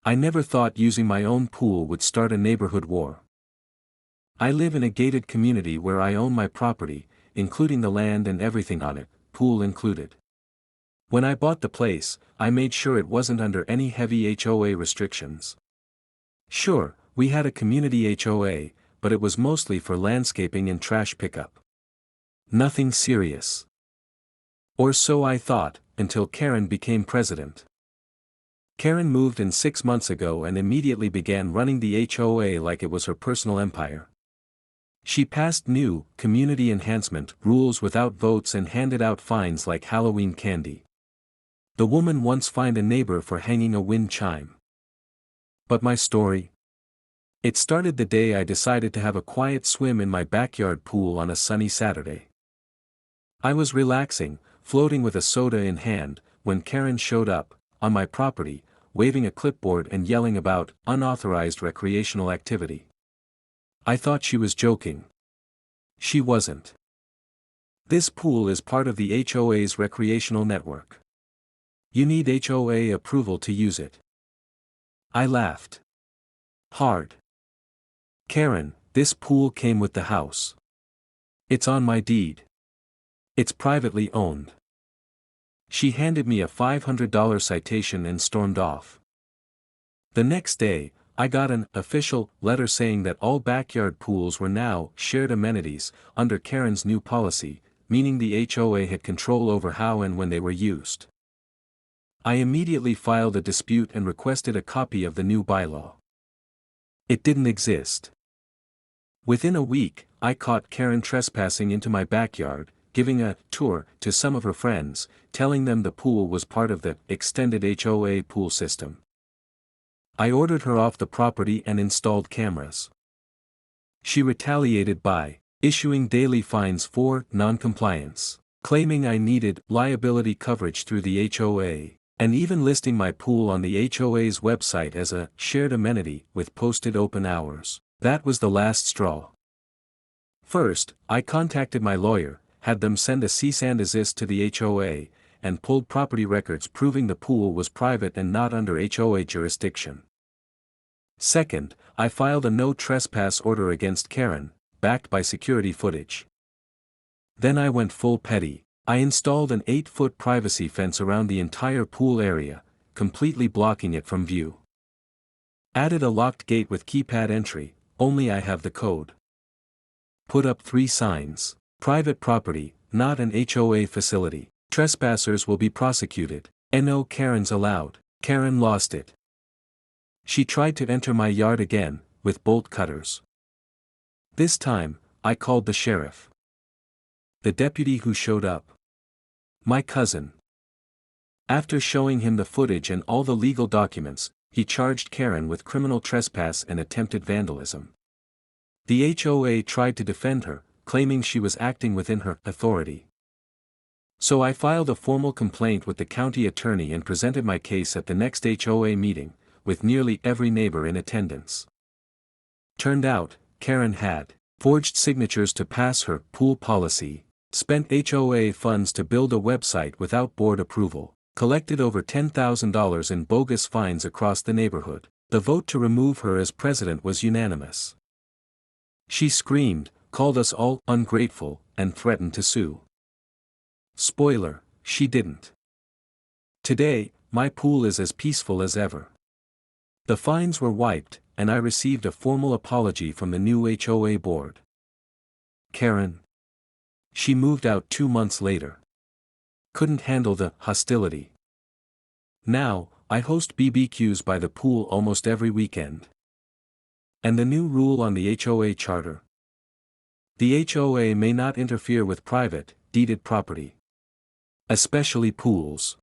I never thought using my own pool would start a neighborhood war. I live in a gated community where I own my property, including the land and everything on it, pool included. When I bought the place, I made sure it wasn't under any heavy HOA restrictions. Sure, we had a community HOA, but it was mostly for landscaping and trash pickup. Nothing serious. Or so I thought, until Karen became president. Karen moved in 6 months ago and immediately began running the HOA like it was her personal empire. She passed new, community enhancement rules without votes and handed out fines like Halloween candy. The woman once fined a neighbor for hanging a wind chime. But my story? It started the day I decided to have a quiet swim in my backyard pool on a sunny Saturday. I was relaxing, floating with a soda in hand, when Karen showed up, on my property, waving a clipboard and yelling about unauthorized recreational activity. I thought she was joking. She wasn't. This pool is part of the HOA's recreational network. You need HOA approval to use it. I laughed. Hard. Karen, this pool came with the house. It's on my deed. It's privately owned. She handed me a $500 citation and stormed off. The next day, I got an official letter saying that all backyard pools were now shared amenities under Karen's new policy, meaning the HOA had control over how and when they were used. I immediately filed a dispute and requested a copy of the new bylaw. It didn't exist. Within a week, I caught Karen trespassing into my backyard, giving a tour to some of her friends, telling them the pool was part of the extended HOA pool system. I ordered her off the property and installed cameras. She retaliated by issuing daily fines for non-compliance, claiming I needed liability coverage through the HOA, and even listing my pool on the HOA's website as a shared amenity with posted open hours. That was the last straw. First, I contacted my lawyer, had them send a cease and desist to the HOA, and pulled property records proving the pool was private and not under HOA jurisdiction. Second, I filed a no trespass order against Karen, backed by security footage. Then I went full petty. I installed an 8-foot privacy fence around the entire pool area, completely blocking it from view. Added a locked gate with keypad entry, only I have the code. Put up 3 signs. Private property, not an HOA facility. Trespassers will be prosecuted. No Karens allowed. Karen lost it. She tried to enter my yard again, with bolt cutters. This time, I called the sheriff. The deputy who showed up. My cousin. After showing him the footage and all the legal documents, he charged Karen with criminal trespass and attempted vandalism. The HOA tried to defend her, claiming she was acting within her authority. So I filed a formal complaint with the county attorney and presented my case at the next HOA meeting, with nearly every neighbor in attendance. Turned out, Karen had forged signatures to pass her pool policy, spent HOA funds to build a website without board approval, collected over $10,000 in bogus fines across the neighborhood. The vote to remove her as president was unanimous. She screamed, called us all ungrateful, and threatened to sue. Spoiler, she didn't. Today, my pool is as peaceful as ever. The fines were wiped, and I received a formal apology from the new HOA board. Karen. She moved out 2 months later. Couldn't handle the hostility. Now, I host BBQs by the pool almost every weekend. And the new rule on the HOA charter. The HOA may not interfere with private, deeded property. Especially pools.